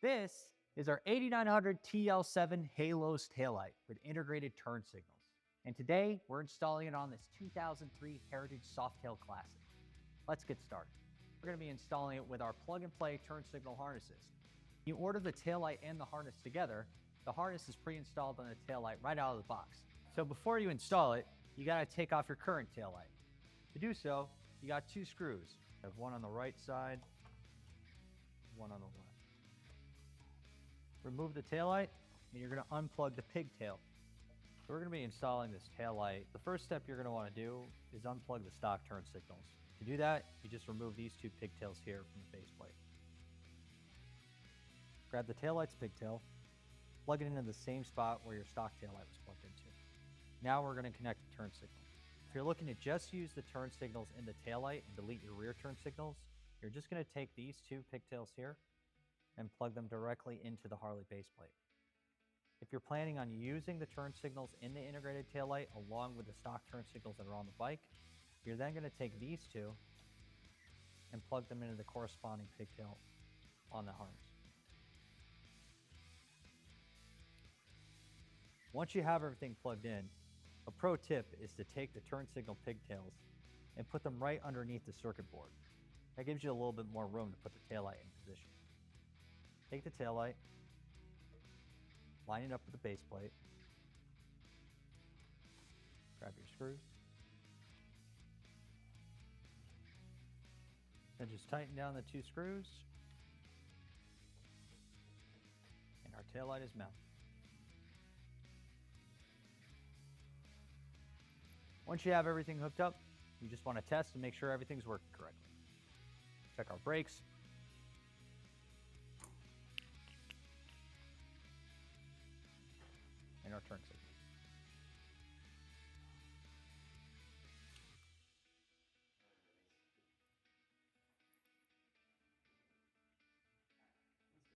This is our 8900 TL7 HALOS taillight with integrated turn signals. And today we're installing it on this 2003 Heritage Softail Classic. Let's get started. We're going to be installing it with our plug-and-play turn signal harnesses. You order the taillight and the harness together. The harness is pre-installed on the taillight right out of the box. So before you install it, you got to take off your current taillight. To do so, you got two screws. You have one on the right side, one on the left. Remove the taillight, and you're going to unplug the pigtail. So we're going to be installing this taillight. The first step you're going to want to do is unplug the stock turn signals. To do that, you just remove these two pigtails here from the faceplate. Grab the taillight's pigtail, plug it into the same spot where your stock taillight was plugged into. Now we're going to connect the turn signal. If you're looking to just use the turn signals in the taillight and delete your rear turn signals, you're just going to take these two pigtails here and plug them directly into the Harley baseplate. If you're planning on using the turn signals in the integrated taillight along with the stock turn signals that are on the bike, you're then going to take these two and plug them into the corresponding pigtail on the harness. Once you have everything plugged in, a pro tip is to take the turn signal pigtails and put them right underneath the circuit board. That gives you a little bit more room to put the taillight in position. Take the taillight, line it up with the base plate, grab your screws, then just tighten down the two screws, and our taillight is mounted. Once you have everything hooked up, you just want to test and make sure everything's working correctly. Check our brakes. And our turn signal.